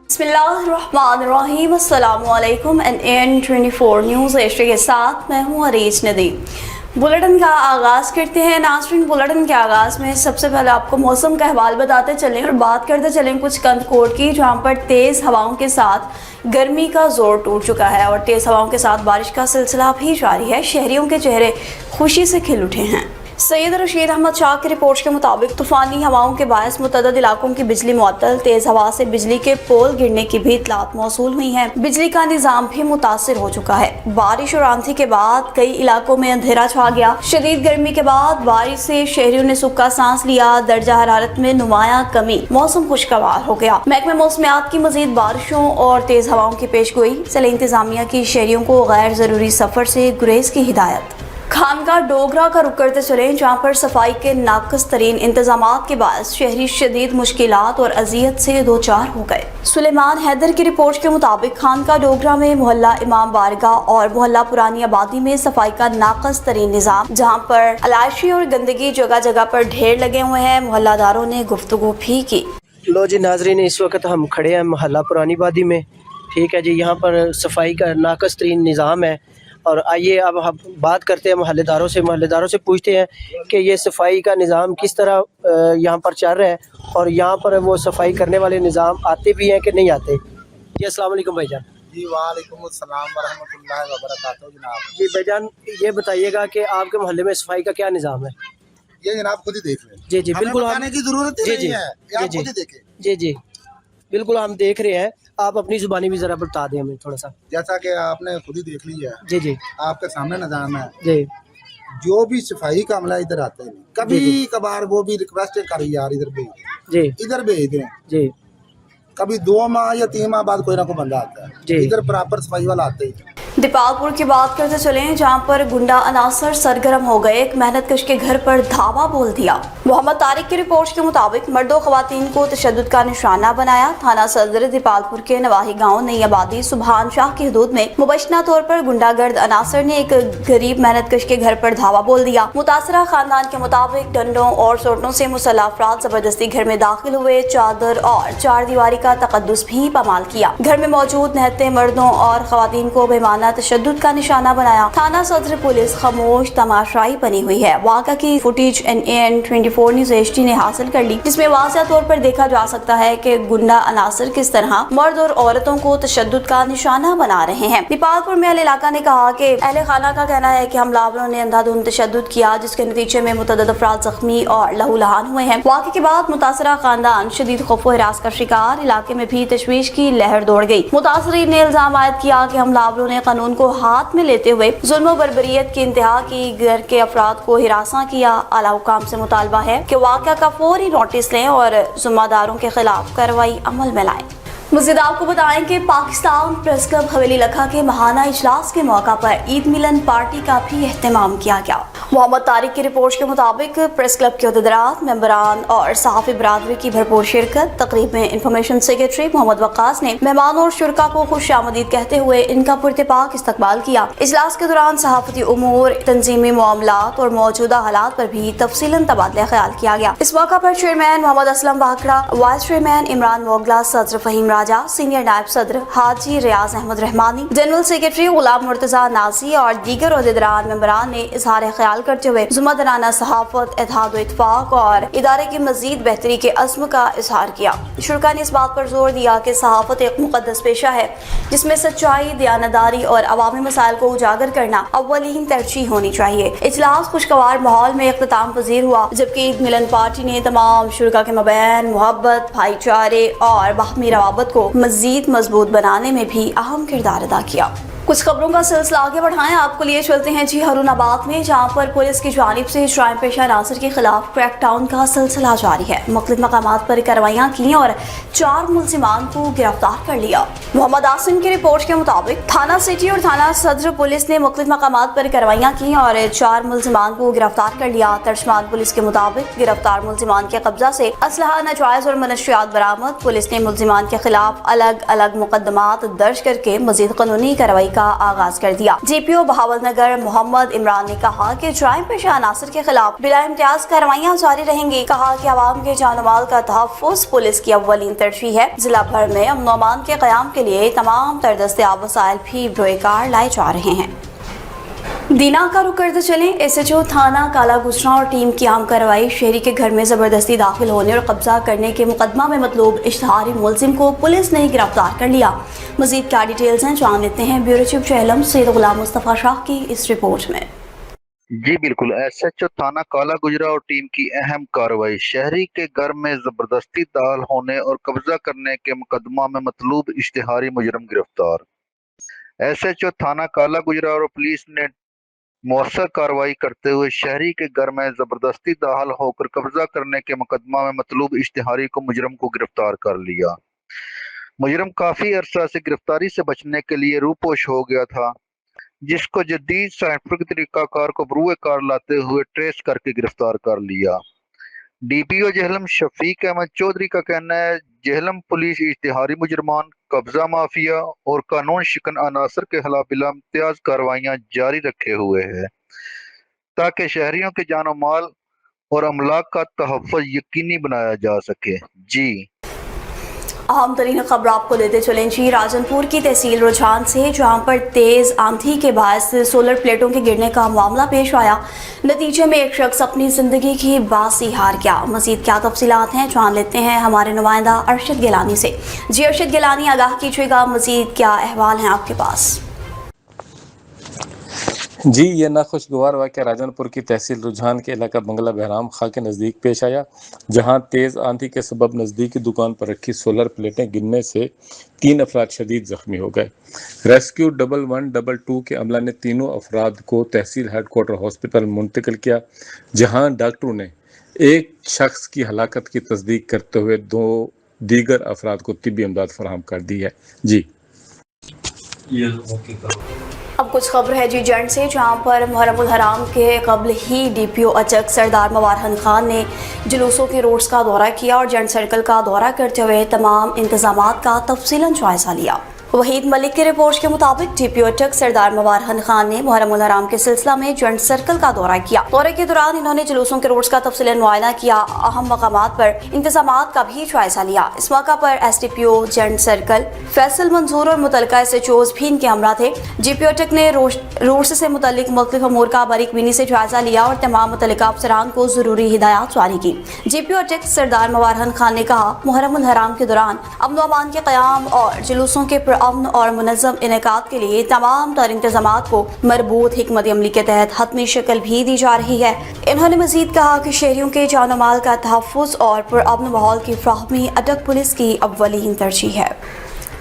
बिस्मिल्लाहिर्रहमानिर्रहीम। अस्सलामुअलैकुम। NN24 news Asia के साथ मैं हूँ अरीज नदीम। बुलेटिन का आगाज़ करते हैं नाज़रीन। बुलेटिन के आगाज़ में सबसे पहले आपको मौसम का अहवाल बताते चलें और बात करते चलें कुछ कंदकोट की, जहाँ पर तेज़ हवाओं के साथ गर्मी का जोर टूट चुका है और तेज़ हवाओं के साथ बारिश का सिलसिला भी जारी है। शहरियों के चेहरे खुशी से खिल उठे हैं। सैयद रशीद अहमद शाह की रिपोर्ट के मुताबिक तूफ़ानी हवाओं के बायस मुतअद्दिद इलाकों की बिजली मुअत्तल, तेज़ हवा से बिजली के पोल गिरने की भी इत्तलात मौसूल हुई हैं। बिजली का निज़ाम भी मुतासिर हो चुका है। बारिश और आंधी के बाद कई इलाकों में अंधेरा छा गया। शदीद गर्मी के बाद बारिश से शहरियों ने सूखा सांस लिया। दर्जा हरारत में नुमाया कमी, मौसम खुशगवार हो गया। महकमे मौसमियात की मजीद बारिशों और तेज़ हवाओं की पेशगोई से इंतजामिया की शहरियों को गैर ज़रूरी सफ़र से गुरेज की हिदायत। खानका डोगरा का रुख करते चले, जहाँ पर सफाई के नाकस तरीन इंतजामात के बाद शहरी शदीद मुश्किलात और अजियत से दो चार हो गए। सुलेमान हैदर की रिपोर्ट के मुताबिक खानका डोगरा में मोहल्ला इमाम बारगाह और मोहल्ला पुरानी आबादी में सफाई का नाकस तरीन निज़ाम, जहाँ पर अलायशी और गंदगी जगह जगह पर ढेर लगे हुए हैं। मोहल्लादारों ने गुफ्तगू भी की। लो जी नाजरीन, इस वक्त हम खड़े हैं मोहल्ला पुरानी आबादी में। ठीक है जी, यहाँ पर सफाई का नाकस तरीन निज़ाम है और आइए अब हम बात करते हैं मोहल्लेदारों से पूछते हैं कि ये सफाई का निज़ाम किस तरह यहाँ पर चल रहा है और यहाँ पर वो सफाई करने वाले निज़ाम आते भी हैं कि नहीं आते। जी अस्सलाम वालेकुम भाईजान। जी वालेकुम अस्सलाम वरहमतुल्लाहि वबरकातुहू। जनाब जी भाईजान, ये बताइएगा कि आपके मोहल्ले में सफाई का क्या निज़ाम है। ये जनाब खुद ही देख लें। जी जी बिल्कुल, बताने की जरूरत ही नहीं है, आप खुद ही देखें। जी जी बिल्कुल हम देख रहे हैं। आप अपनी जुबानी भी ज़रा बता दें हमें थोड़ा सा। जैसा कि आपने खुद ही देख लिया है, जी जी आपके सामने निज़ाम है। जी जो भी सफाई का अमला इधर आते हैं, कभी कभार वो भी रिक्वेस्ट करी यार इधर भेज दें, जी इधर भेज दें। जी कभी 2 माह या 3 माह बाद कोई ना कोई बंदा आता है, इधर प्रॉपर सफाई वाला आते ही। दीपालपुर की बात करते चलें, जहां पर गुंडा अनासर सरगर्म हो गए। एक मेहनत कश के घर पर धावा बोल दिया। मोहम्मद तारिक की रिपोर्ट के मुताबिक मर्दों खवातीन को तशद्दुद का निशाना बनाया। थाना सदर दीपालपुर के नवाही गांव नई आबादी सुबहान शाह की हदूद में मुबैना तौर पर गुंडागर्द अनासर ने एक गरीब मेहनत कश के घर पर धावा बोल दिया। मुतासरा खानदान के मुताबिक डंडों और सोटों से मुसल्लह अफराद जबरदस्ती घर में दाखिल हुए। चादर और चार दीवारी का तकद्दुस भी पामाल किया। घर में मौजूद निहत्ते मर्दों और खवातीन को बेमाना तशद्दुद का निशाना बनाया। थाना सदर पुलिस खामोश तमाशाई बनी हुई है। वाक़ा की फुटेज NN24 न्यूज़ HD ने हासिल कर ली, जिसमें वाज़ह तौर पर देखा जा सकता है कि गुंडा अनासर किस तरह मर्द और औरतों को तशद्दुद का निशाना बना रहे हैं। दीपालपुर में अहले इलाका ने कहा कि अहले खाना का कहना है कि हमलावरों ने अंधाधुंध तशद्दुद किया, जिसके नतीजे में मुतअद्दिद अफराद जख्मी और लहूलुहान हुए हैं। वाक़े के बाद मुतासरा खानदान शदीद खौफ व हिरास का शिकार। इलाके में भी तशवीश की लहर दौड़ गई। मुतासरीन ने इल्जाम आयद किया कि हमलावरों ने कानून को हाथ में लेते हुए जुल्म व बर्बरियत की इंतहा की, घर के अफराद को हिरासा किया। आला हुकाम से मुतालबा है कि वाक़या का फौरी नोटिस लें और जिम्मेदारों के खिलाफ कार्रवाई अमल में लाएं। मज़ीद आपको बताएं कि पाकिस्तान प्रेस क्लब हवेली लखा के महाना इजलास के मौका पर ईद मिलन पार्टी का भी एहतमाम किया गया। मोहम्मद तारिक की रिपोर्ट के मुताबिक प्रेस क्लब के अहदेदार, मेंबरान और सहाफ़ी बरादरी की भरपूर शिरकत। तकरीब में इंफॉर्मेशन सेक्रेटरी मोहम्मद वक्कास ने मेहमानों और शुरका को खुश आमदीद कहते हुए इनका पुरतपाक इस्तकबाल किया। इजलास के दौरान सहाफ़ती उमूर, तंजीमी मामलात और मौजूदा हालात पर भी तफसीलन तबादला ख्याल किया गया। इस मौका पर chairman Mohammad Aslam Wakra, vice chairman Imran Mogla, सदर फहीम राजा, सीनियर नायब सदर हाजी रियाज अहमद रहमानी, जनरल सेक्रेटरी गुलाम मुर्तजा नाजी और दीगर अहदेदारान मेंबरान ने इजहार ख्याल करते हुए जुम्मेदाराना सहाफत, इत्तेहाद व इत्तफाक और इदारे की मजीद बेहतरी के अज़्म का इजहार किया। शुरका ने इस बात पर जोर दिया कि सहाफत एक मुक़द्दस पेशा है, जिसमें सच्चाई, दयानतदारी और अवामी मसाइल को उजागर करना अव्वलीन तरजीह होनी चाहिए। इजलास खुशगवार माहौल में इख्तिताम पजीर हुआ, जबकि ईद मिलन पार्टी ने तमाम शुरका के मबैन मोहब्बत, भाईचारे और बाहमी रवाबत को मजीद मजबूत बनाने में भी अहम किरदार अदा किया। कुछ खबरों का सिलसिला आगे बढ़ाएं, आपको लिए चलते हैं जी हरुणाबाद में, जहां पर पुलिस की जानिब से जुर्म पेशा नासिर के खिलाफ क्रैकडाउन का सिलसिला जारी है। मुख्तलिफ मकामात पर कार्रवाइयां की और 4 मुल्जिमान को गिरफ्तार कर लिया। मोहम्मद आसिम की रिपोर्ट के मुताबिक थाना सिटी और थाना सदर पुलिस ने मुख्तलिफ मकामात पर कार्रवाइयां की और 4 मुल्जिमान को गिरफ्तार कर लिया। तर्जमान पुलिस के मुताबिक गिरफ्तार मुल्जिमान के कब्जा से असलहा, नाजायज और मनशियात बरामद। पुलिस ने मुल्जिमान के खिलाफ अलग अलग मुकदमात दर्ज करके मजीद कानूनी कार्रवाई का आगाज कर दिया। जीपीओ बहावलनगर मोहम्मद इमरान ने कहा कि जुर्म पेशा अनासर के खिलाफ बिला इम्तियाज कार्रवाइयां जारी रहेंगी। कहा कि आवाम के जान माल का तहफ्फुज़ पुलिस की अव्वलीन तरजीह है। जिला भर में अमन व अमान के क़याम के लिए तमाम तर दस्तयाब वसाइल भी बरोकार लाए जा रहे हैं। दीना का रुख करते चलें, एसएचओ थाना काला गुजरा और टीम की आम कार्रवाई। शहरी के घर में जबरदस्ती दाखिल होने और कब्जा करने के मुकदमा में मतलूब इश्तहारी मुलजिम को पुलिस ने गिरफ्तार कर लिया। मजीद क्या डिटेल्स हैं जान लेते हैं ब्यूरो चीफ चहलम सैयद गुलाम मुस्तफ़ा शाह की इस रिपोर्ट में। जी बिल्कुल, एसएचओ थाना काला गुजरा और टीम की अहम कार्रवाई। शहरी के घर में जबरदस्ती दाखिल होने और कब्जा करने के मुकदमा में मतलूब इश्तिहारी मुजरम गिरफ्तार। एसएचओ थाना काला गुजरा और पुलिस ने मौसर कार्रवाई करते हुए शहरी के घर में जबरदस्ती दाखिल होकर कब्जा करने के मुकदमा में मतलूब इश्तिहारी को मुजरम को गिरफ्तार कर लिया। मुजरम काफी अरसा से गिरफ्तारी से बचने के लिए रूपोश हो गया था, जिसको जदीद साइंटिफिक तरीकाकार को बरूए कार लाते हुए ट्रेस करके गिरफ्तार कर लिया। डीपीओ जेहलम शफीक अहमद चौधरी का कहना है, जेहलम पुलिस इश्तिहारी मुजरमान, कब्जा माफिया और कानून शिकन अनासर के खिलाफ बिला इम्तियाज कार्रवाइयां जारी रखे हुए है, ताकि शहरियों के जान माल और अमलाक का तहफ़्फ़ुज़ यकीनी बनाया जा सके। जी अहम तरीन खबर आपको देते चलें जी राजनपुर की तहसील रुझान से, जहां पर तेज आंधी के बायस सोलर प्लेटों के गिरने का मामला पेश आया। नतीजे में एक शख्स अपनी जिंदगी की बासी हार गया। मजीद क्या तफसीलात हैं जान लेते हैं हमारे नुमाइंदा अरशद गिलानी से। जी अरशद गिलानी, आगाह कीजिएगा, मजीद क्या अहवाल हैं आपके पास? जी, ये नाखुशगवार वाक़या राजनपुर की तहसील रुझान के इलाका बंगला बहराम खां के नज़दीक पेश आया, जहां तेज़ आंधी के सबब नज़दीकी दुकान पर रखी सोलर प्लेटें गिरने से 3 अफराद शदीद ज़ख्मी हो गए। रेस्क्यू 1122 के अमला ने तीनों अफराद को तहसील हेडक्वार्टर हॉस्पिटल मुंतकिल किया, जहां डॉक्टरों ने एक शख्स की हलाकत की तस्दीक करते हुए 2 दीगर अफराद को तिब्बी इमदाद फराहम कर दी है। जी अब कुछ खबर है जी जंड से, जहां पर मुहर्रमुल हराम के कबल ही डीपीओ अचक सरदार मवारहन खान ने जुलूसों के रोड्स का दौरा किया और जंड सर्कल का दौरा करते हुए तमाम इंतजामात का तफसीलन जायजा लिया। वहीद मलिक की रिपोर्ट के मुताबिक डीपीओ अचक सरदार मवारहन खान ने मुहर्रमुल हराम के सिलसिला में जंड सर्कल का दौरा किया। दौरे के दौरान इन्होंने जुलूसों के रोड्स का तफसीलन मुआयना किया, अहम मकामात पर इंतजामात का भी जायजा लिया। इस मौका पर एसडीपीओ जंड सर्कल फैसल मंजूर और मुतलका एसएचओज भी इनके हमरा थे। डीपीओ अचक ने रोड्स से मुतल्लिक मुख्तलिफ अमूर का बारीकबीनी से जायजा लिया और तमाम मुतल्लिका अफसरान को जरूरी हिदायत जारी की। डीपीओ अचक सरदार मवारहन खान ने कहा, मुहर्रमुल हराम के दौरान अमन व अमान के क़याम और जुलूसों के अमन और मुनज़्ज़म इनेकात के लिए तमाम तर इंतज़ामात को मरबूत हिकमत अमली के तहत हतमी शक्ल भी दी जा रही है। इन्होंने मज़ीद कहा कि शहरियों के जान व माल का तहफ़्फ़ुज़ और पुरअमन माहौल की फ़राहमी अटक पुलिस की अव्वलीन तरजीह है।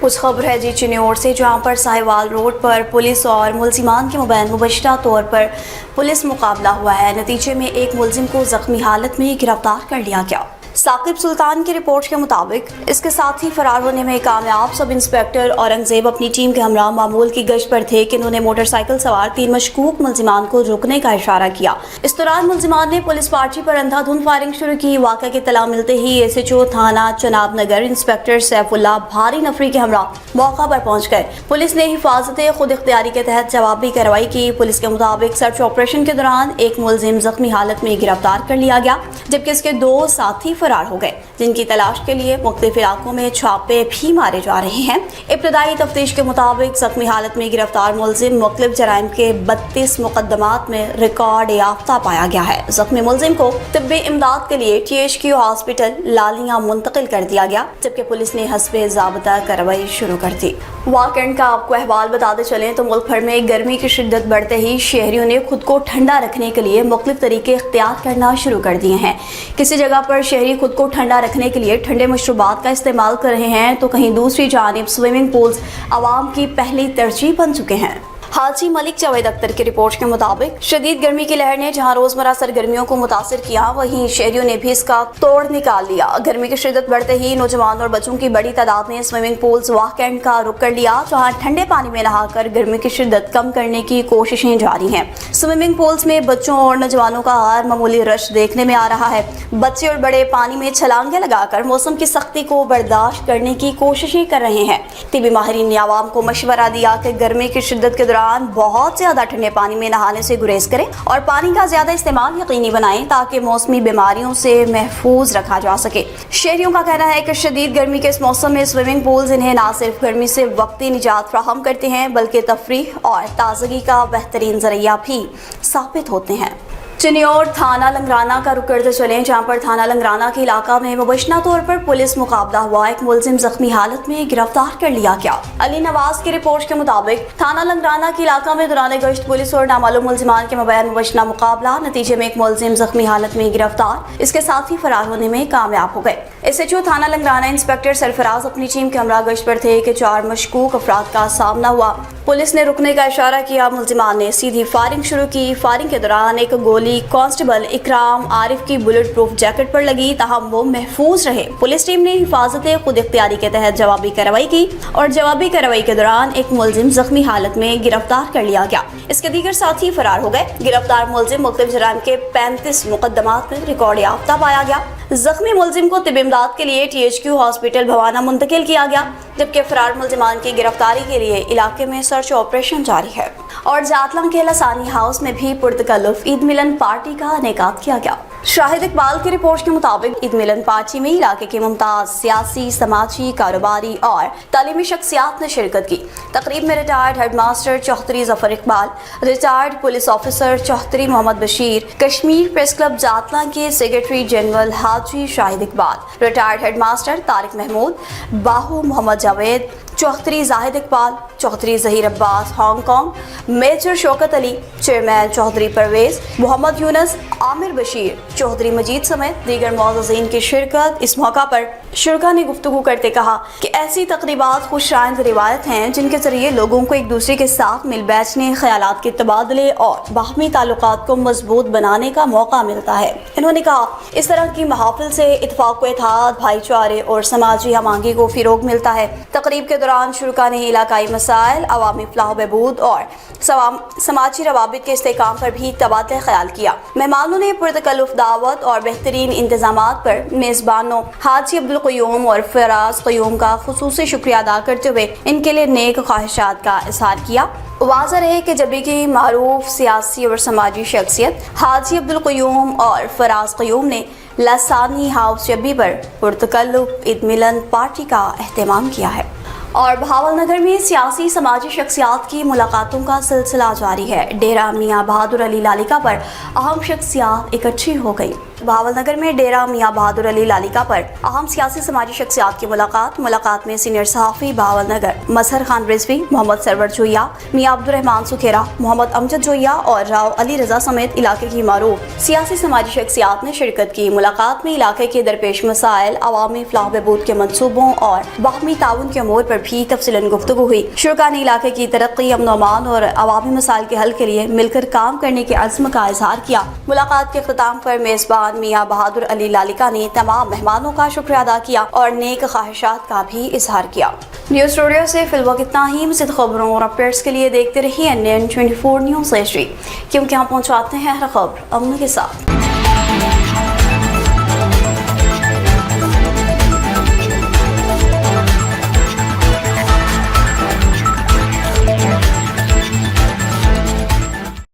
कुछ खबर है जी चिन्नौर से, जहाँ पर साहिवाल रोड पर पुलिस और मुलजिमान के मबैन मुबश्शिरा तौर पर पुलिस मुकाबला हुआ है। नतीजे में एक मुलजिम को ज़ख्मी हालत में गिरफ्तार कर लिया गया। साकिब सुल्तान की रिपोर्ट के मुताबिक इसके साथ ही फरार होने में कामयाब सब इंस्पेक्टर औरंगजेब अपनी टीम के हमरा मामूल की गश्त पर थे कि उन्होंने मोटरसाइकिल सवार 3 मशकूक मुलजिमान को रोकने का इशारा किया। इस दौरान मुलजिमान ने पुलिस पार्टी पर अंधाधुंध फायरिंग शुरू की। वाक़े की इत्तला मिलते ही एसएचओ थाना चनाब नगर इंस्पेक्टर सैफुल्लाह भारी नफरी के हमरा मौका पर पहुंच गए। पुलिस ने हिफाजत खुद इख्तियारी के तहत जवाबी कार्रवाई की। पुलिस के मुताबिक सर्च ऑपरेशन के दौरान एक मुलजिम जख्मी हालत में गिरफ्तार कर लिया गया, जबकि इसके 2 साथी फरार हो गए, जिनकी तलाश के लिए मुख्तलिफ इलाकों में छापे भी मारे जा रहे हैं। इब्तदाई तफ्तीश के मुताबिक जख्मी हालत में गिरफ्तार मुलजिम मुख्तलिफ जराइम के 32 मुकदमात में रिकॉर्ड याफ्ता पाया गया है। जख्मी मुलजिम को तिब्बी इमदाद के लिए THQ हॉस्पिटल लालिया मुंतकिल कर दिया गया, जबकि पुलिस ने हस्बे ज़ाब्ता कार्रवाई शुरू कर दी। वाकई का आपको अहवाल बताते चलें तो मुल्क भर में गर्मी की शिद्दत बढ़ते ही शहरियों ने खुद को ठंडा रखने के लिए मुख्तलिफ तरीके इख्तियार करना शुरू कर दिए हैं। किसी जगह पर शहरी खुद को ठंडा रखने के लिए ठंडे मशरूबात का इस्तेमाल कर रहे हैं तो कहीं दूसरी जानिब स्विमिंग पूल्स आवाम की पहली तरजीह बन चुके हैं। हाजी मलिक जावेद अख्तर की रिपोर्ट के मुताबिक शदीद गर्मी की लहर ने जहां रोजमर्रा सरगर्मियों को मुतासिर किया, वहीं शहरियों ने भी इसका तोड़ निकाल लिया। गर्मी की शिद्दत बढ़ते ही नौजवान और बच्चों की बड़ी तादाद ने स्विमिंग पूल्स वीकेंड का रुख कर लिया, जहां ठंडे पानी में नहाकर गर्मी की शिद्दत कम करने की कोशिशें जारी हैं। स्विमिंग पूल्स में बच्चों और नौजवानों का गैर मामूली रश देखने में आ रहा है। बच्चे और बड़े पानी में छलांगे लगाकर मौसम की सख्ती को बर्दाश्त करने की कोशिशें कर रहे हैं। तिबी माहिरीन ने आवाम को मशवरा दिया कि गर्मी की शिद्दत के दौरान बहुत ज्यादा ठंडे पानी में नहाने से गुरेज करें और पानी का ज्यादा इस्तेमाल यकीनी बनाएं ताकि मौसमी बीमारियों से महफूज रखा जा सके। शहरियों का कहना है कि शदीद गर्मी के इस मौसम में स्विमिंग पूल्स इन्हें न सिर्फ गर्मी से वक्ती निजात फराहम करते हैं बल्कि तफरीह और ताजगी का बेहतरीन जरिया भी साबित होते हैं। चिन्योर थाना लंगराना का रुख करते चले, जहां पर थाना लंगराना के इलाका में मुबैना तौर पर पुलिस मुकाबला हुआ। एक मुलजिम जख्मी हालत में गिरफ्तार कर लिया गया। अली नवाज की रिपोर्ट के मुताबिक थाना लंगराना के इलाका में दौरान गश्त पुलिस और नामालूम मुलजिमान के मबैन मुबैना मुकाबला, नतीजे में एक मुलजिम जख्मी हालत में गिरफ्तार, इसके साथ ही फरार होने में कामयाब हो गए। SHO थाना लंगराना इंस्पेक्टर सरफराज अपनी टीम के हमरा गश्त पर थे कि 4 मशकूक अफराद का सामना हुआ। पुलिस ने रुकने का इशारा किया, मुलजिमान ने सीधी फायरिंग शुरू की। फायरिंग के दौरान एक गोली कांस्टेबल इकराम आरिफ की बुलेट प्रूफ जैकेट पर लगी, ताहम वो महफूज रहे। पुलिस टीम ने हिफाजत खुद इख्तियारी के तहत जवाबी कार्रवाई की और जवाबी कार्रवाई के दौरान एक मुलजिम जख्मी हालत में गिरफ्तार कर लिया गया। इसके दीगर साथी फरार हो गए। गिरफ्तार मुलजिम मुख्तलिफ जराइम के 35 मुकदमात में रिकॉर्ड याफ्ता पाया गया। जख्मी मुलजिम को तिब इमदाद के लिए THQ हॉस्पिटल भवाना मुंतकिल किया गया, जबकि फरार मुलजिमान की गिरफ्तारी के लिए इलाके में सर्च ऑपरेशन जारी है। और जातलां के लसानी हाउस में भी पुरतकल्लुफ ईद मिलन पार्टी का इनेकाद किया गया। शाहिद इकबाल की रिपोर्ट के मुताबिक ईद मिलन पार्टी में इलाके के मुमताज सियासी, समाजी, कारोबारी और तालीमी शख्सियात ने शिरकत की। तकरीब में retired headmaster Chaudhry Zafar Iqbal, retired police officer Chaudhry Mohammad Bashir, Kashmir press club Jatlan के secretary general Haji Shahid Iqbal, retired headmaster Tariq Mahmood, Bahu Mohammad Javed, Chaudhry Zahid Iqbal, Chaudhry Zaheer Abbas Hong Kong, major Shaukat Ali, chairman Chaudhry Pervez, Mohammad Younas, Amir Bashir, Chaudhry Majeed समेत दीगर मुअज़्ज़िज़ीन की शिरकत। इस मौका पर शुरा ने गुफ्तगू करते कहा कि ऐसी तकरीबात खुशराइंद रिवायत हैं जिनके जरिए लोगों को एक दूसरे के साथ मिल बैठने, ख्यालात के तबादले और बाहमी ताल्लुकात को मजबूत बनाने का मौका मिलता है। इन्होंने कहा इस तरह की महफिल से इत्तेफाक, इत्तेहाद, भाईचारे और समाजी हमांगी को फ़रोग़ मिलता है। तकरीब के दौरान शुरा ने इलाकाई मसाइल, अवामी फलाह बहबूद और समाजी रवाबित के इस्तेहकाम पर भी तबादला ख्याल किया। मेहमानों ने पुरतकल्लुफ़ दावत और बेहतरीन इंतजामात पर मेज़बानों हाजी अब्दुल क़य्यूम और फराज क़य्यूम का खुसूसी शुक्रिया अदा करते हुए इनके लिए नेक ख्वाहिशात का इज़हार किया। वाज़ेह रहे कि जब की मारूफ सियासी और समाजी शख्सियत हाजी अब्दुल क़य्यूम और फराज क़य्यूम ने लसानी हाउस जब्बी पर पुरतकल्लुफ़ ईद मिलन पार्टी का एहतमाम किया है। और बहावलनगर में सियासी समाजी शख्सियात की मुलाकातों का सिलसिला जारी है। डेरा मियाँ बहादुर अली लालिका पर अहम शख्सियात इकट्ठी हो गई। बहावलनगर में डेरा मियाँ बहादुर अली लालिका पर अहम सियासी समाजी शख्सियात की मुलाकात में सीनियर सहाफ़ी बहावलनगर मजहर खान रिजवी, मोहम्मद सरवर जोइया, मियाँ अब्दुर्रहमान सुखेरा, मोहम्मद अमजद जोइया और राव अली रजा समेत इलाके की मारूफ सियासी समाजी शख्सियात ने शिरकत की। मुलाकात में इलाके के दरपेश मसाइल, अवामी फलाह बहबूद के मनसूबों और बाहमी ताउन के अमूर पर भी तफसीलन गुफ्तगू हुई। शुरा ने इलाके की तरक्की, अमन अमान और अवामी मसाइल के हल के लिए मिलकर काम करने के अज़्म का इजहार किया। मुलाकात के अख्ताम पर मेज़बान मियाँ बहादुर अली लालिका ने तमाम मेहमानों का शुक्रिया अदा किया और नेक ख्वाहिशात का भी इजहार किया। न्यूज़ स्टूडियो से फिलहाल इतना ही। मज़ीद खबरों और अपडेट्स के लिए देखते रहिए NN24 न्यूज़ एचडी, क्योंकि हम पहुँचाते हैं हर खबर अमन के साथ।